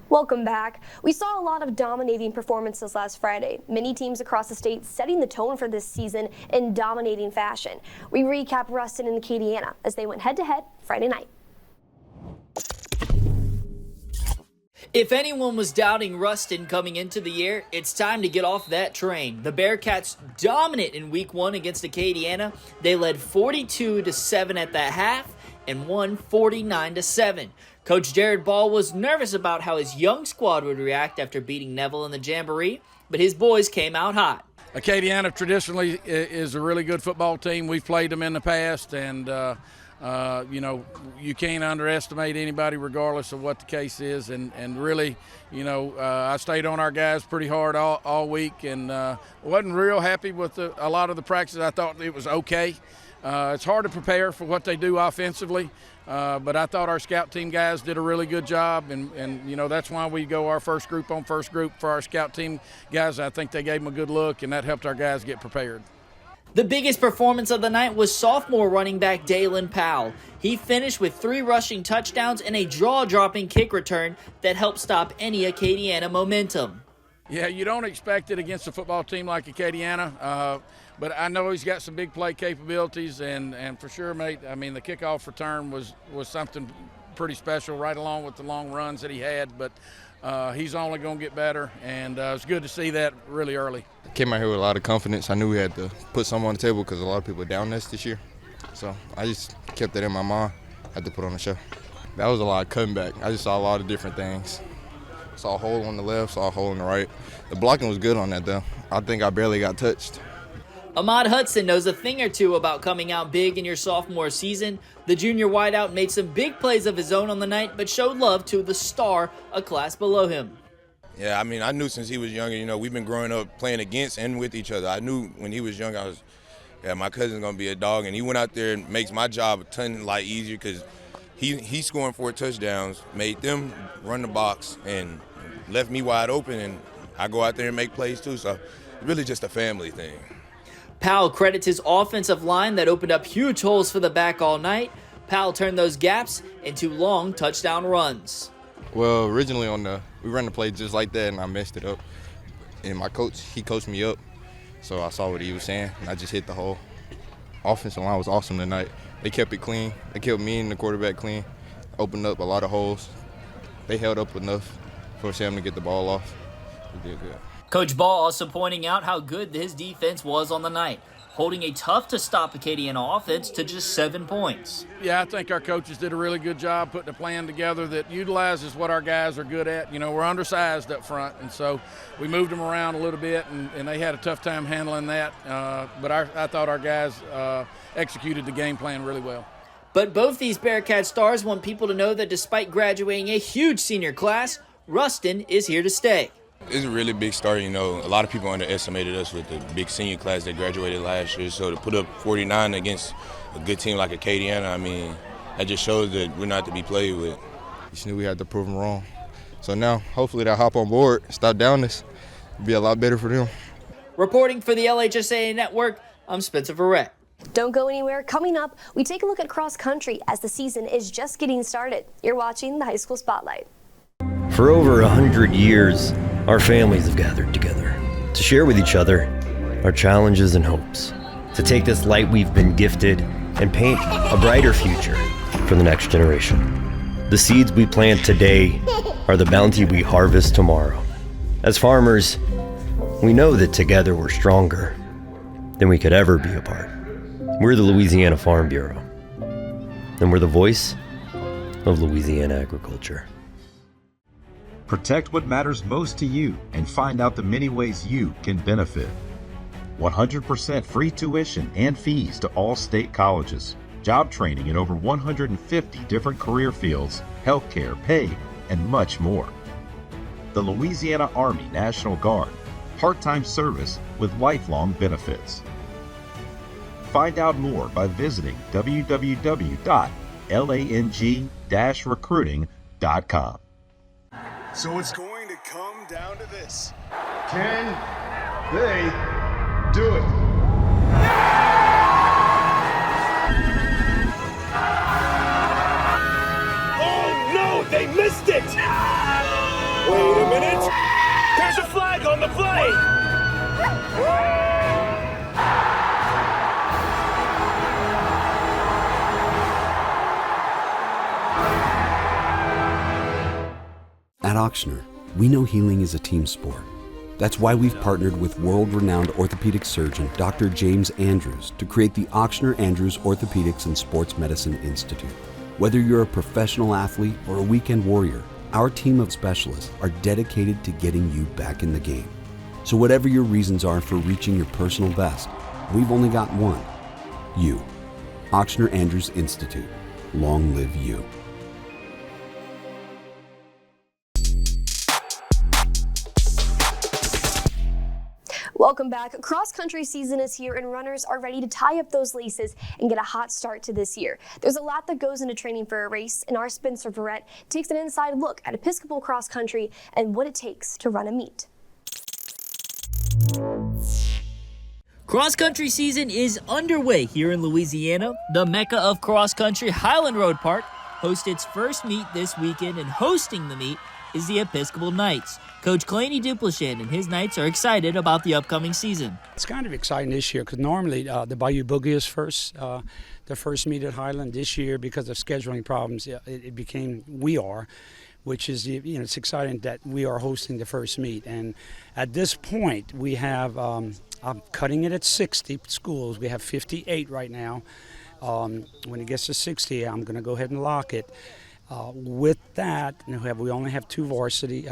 Welcome back. We saw a lot of dominating performances last Friday. Many teams across the state setting the tone for this season in dominating fashion. We recap Ruston and Acadiana as they went head-to-head Friday night. If anyone was doubting Ruston coming into the year, it's time to get off that train. The Bearcats dominant in week 1 against Acadiana. They led 42-7 at the half and won 49-7. Coach Jared Ball was nervous about how his young squad would react after beating Neville in the Jamboree, but his boys came out hot. Acadiana traditionally is a really good football team. We've played them in the past, and You know, you can't underestimate anybody regardless of what the case is. And really, you know, I stayed on our guys pretty hard all week, and wasn't real happy with a lot of the practices. I thought it was okay. It's hard to prepare for what they do offensively, but I thought our scout team guys did a really good job, and you know, that's why we go our first group on first group for our scout team guys. I think they gave them a good look, and that helped our guys get prepared. The biggest performance of the night was sophomore running back Dalen Powell. He finished with 3 rushing touchdowns and a jaw-dropping kick return that helped stop any Acadiana momentum. Yeah, you don't expect it against a football team like Acadiana, but I know he's got some big play capabilities, and for sure, mate, I mean, the kickoff return was something pretty special, right along with the long runs that he had, but he's only going to get better, and it's good to see that really early. I came out here with a lot of confidence. I knew we had to put something on the table because a lot of people are down this year, so I just kept that in my mind. I had to put on a show. That was a lot of cutting back. I just saw a lot of different things. Saw a hole on the left, saw a hole on the right. The blocking was good on that, though. I think I barely got touched. Ahmad Hudson knows a thing or two about coming out big in your sophomore season. The junior wideout made some big plays of his own on the night, but showed love to the star a class below him. Yeah, I mean, I knew since he was younger, you know, we've been growing up playing against and with each other. I knew when he was young, my cousin's going to be a dog, and he went out there and makes my job a ton easier because he scoring 4 touchdowns, made them run the box, and left me wide open, and I go out there and make plays too, so really just a family thing. Powell credits his offensive line that opened up huge holes for the back all night. Powell turned those gaps into long touchdown runs. Well, originally we ran the play just like that, and I messed it up. And my coach, he coached me up, so I saw what he was saying, and I just hit the hole. Offensive line was awesome tonight. They kept it clean. They kept me and the quarterback clean. Opened up a lot of holes. They held up enough for Sam to get the ball off. They did good. Coach Ball also pointing out how good his defense was on the night, holding a tough-to-stop Acadiana offense to just 7 points. Yeah, I think our coaches did a really good job putting a plan together that utilizes what our guys are good at. You know, we're undersized up front, and so we moved them around a little bit, and they had a tough time handling that. But I thought our guys executed the game plan really well. But both these Bearcat stars want people to know that despite graduating a huge senior class, Ruston is here to stay. It's a really big start, you know. A lot of people underestimated us with the big senior class that graduated last year. So to put up 49 against a good team like Acadiana, I mean, that just shows that we're not to be played with. Just knew we had to prove them wrong. So now, hopefully they'll hop on board, stop down this, be a lot better for them. Reporting for the LHSAA Network, I'm Spencer Verrett. Don't go anywhere. Coming up, we take a look at cross country as the season is just getting started. You're watching the High School Spotlight. For over 100 years, our families have gathered together to share with each other our challenges and hopes, to take this light we've been gifted and paint a brighter future for the next generation. The seeds we plant today are the bounty we harvest tomorrow. As farmers, we know that together we're stronger than we could ever be apart. We're the Louisiana Farm Bureau, and we're the voice of Louisiana agriculture. Protect what matters most to you and find out the many ways you can benefit. 100% free tuition and fees to all state colleges. Job training in over 150 different career fields, healthcare, pay, and much more. The Louisiana Army National Guard, part-time service with lifelong benefits. Find out more by visiting www.lang-recruiting.com. So it's going to come down to this. Can they do it? Oh no, they missed it! Wait a minute! There's a flag on the play! At Ochsner, we know healing is a team sport. That's why we've partnered with world-renowned orthopedic surgeon Dr. James Andrews to create the Ochsner Andrews Orthopedics and Sports Medicine Institute. Whether you're a professional athlete or a weekend warrior, our team of specialists are dedicated to getting you back in the game. So whatever your reasons are for reaching your personal best, we've only got one: you. Ochsner Andrews Institute. Long live you. Welcome back. Cross-country season is here and runners are ready to tie up those laces and get a hot start to this year. There's a lot that goes into training for a race, and our Spencer Verrett takes an inside look at Episcopal cross-country and what it takes to run a meet. Cross-country season is underway here in Louisiana. The Mecca of cross-country, Highland Road Park, hosts its first meet this weekend, and hosting the meet is the Episcopal Knights. Coach Claney Duplichin and his Knights are excited about the upcoming season. It's kind of exciting this year because normally the Bayou Boogie is first, the first meet at Highland. This year, because of scheduling problems, it became We Are, which is, it's exciting that we are hosting the first meet. And at this point, we have, I'm cutting it at 60 schools. We have 58 right now. When it gets to 60, I'm going to go ahead and lock it. With that, we only have 2 varsity,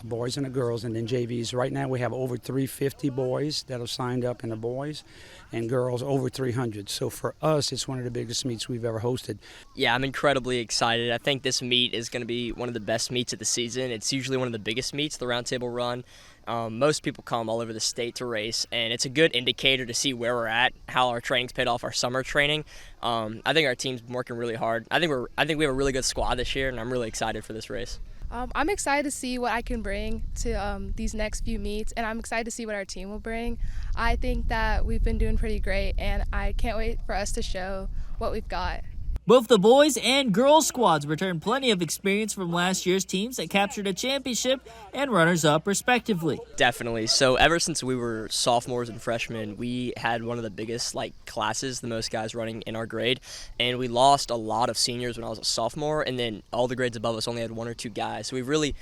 boys and the girls, and then JVs. Right now we have over 350 boys that have signed up in the boys, and girls over 300. So for us, it's one of the biggest meets we've ever hosted. Yeah, I'm incredibly excited. I think this meet is going to be one of the best meets of the season. It's usually one of the biggest meets, the Round Table Run. Most people come all over the state to race, and it's a good indicator to see where we're at, how our training's paid off, our summer training. I think our team's working really hard. I think we have a really good squad this year, and I'm really excited for this race. I'm excited to see what I can bring to these next few meets, and I'm excited to see what our team will bring. I think that we've been doing pretty great, and I can't wait for us to show what we've got. Both the boys and girls squads returned plenty of experience from last year's teams that captured a championship and runners-up respectively. Definitely. So ever since we were sophomores and freshmen, we had one of the biggest classes, the most guys running in our grade, and we lost a lot of seniors when I was a sophomore, and then all the grades above us only had 1 or 2 guys. So we've really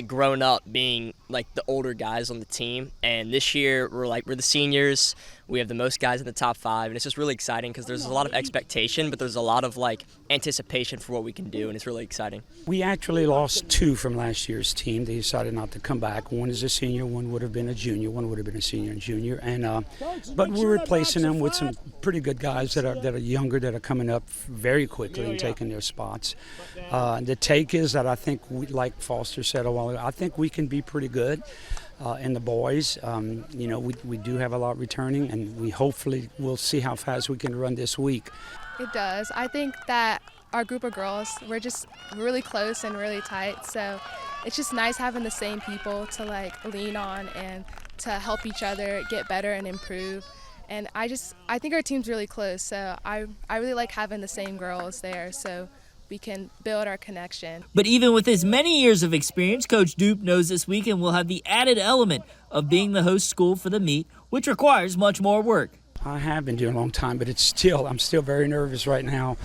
grown up being the older guys on the team, and this year we're the seniors. We have the most guys in the top 5, and it's just really exciting because there's a lot of expectation, but there's a lot of anticipation for what we can do, and it's really exciting. We actually lost 2 from last year's team. They decided not to come back. One is a senior, one would have been a junior, one would have been a senior and junior, and but we're replacing them with some pretty good guys that are younger, that are coming up very quickly and taking their spots. The take is that I think, like Foster said a while ago, I think we can be pretty good. And the boys, we do have a lot returning, and we hopefully will see how fast we can run this week. It does. I think that our group of girls, we're just really close and really tight, so it's just nice having the same people to lean on and to help each other get better and improve. And I think our team's really close, so I really like having the same girls there, so we can build our connection. But even with his many years of experience, Coach Dupe knows this weekend will have the added element of being the host school for the meet, which requires much more work. I have been doing a long time, but I'm still very nervous right now.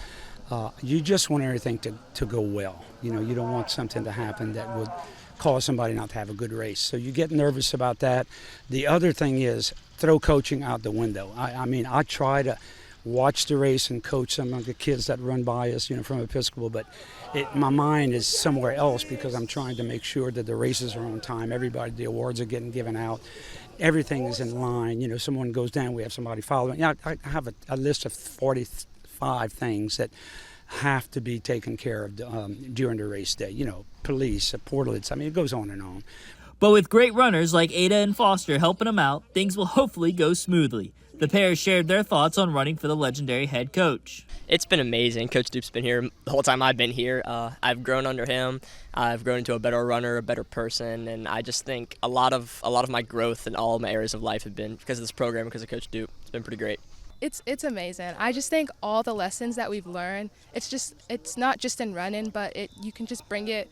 You just want everything to go well. You don't want something to happen that would cause somebody not to have a good race. So you get nervous about that. The other thing is throw coaching out the window. I try to watch the race and coach some of the kids that run by us, from Episcopal, but my mind is somewhere else because I'm trying to make sure that the races are on time. The awards are getting given out. Everything is in line. Someone goes down, we have somebody following. I have a list of 45 things that have to be taken care of during the race day. Police, portlets, it goes on and on. But with great runners like Ada and Foster helping them out, things will hopefully go smoothly. The pair shared their thoughts on running for the legendary head coach. It's been amazing. Coach Dupe's been here the whole time I've been here. I've grown under him. I've grown into a better runner, a better person, and I just think a lot of my growth in all of my areas of life have been because of this program, because of Coach Dupe. It's been pretty great. It's amazing. I just think all the lessons that we've learned, it's not just in running, but you can just bring it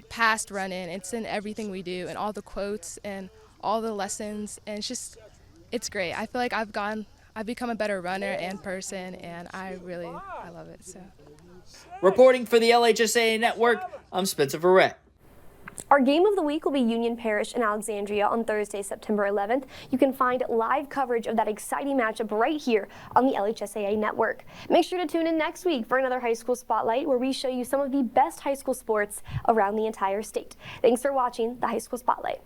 past running. It's in everything we do, and all the quotes and all the lessons, and it's great. I feel like I've become a better runner and person, and I love it. So, reporting for the LHSAA Network, I'm Spencer Verrett. Our game of the week will be Union Parish and Alexandria on Thursday, September 11th. You can find live coverage of that exciting matchup right here on the LHSAA Network. Make sure to tune in next week for another high school spotlight where we show you some of the best high school sports around the entire state. Thanks for watching the High School Spotlight.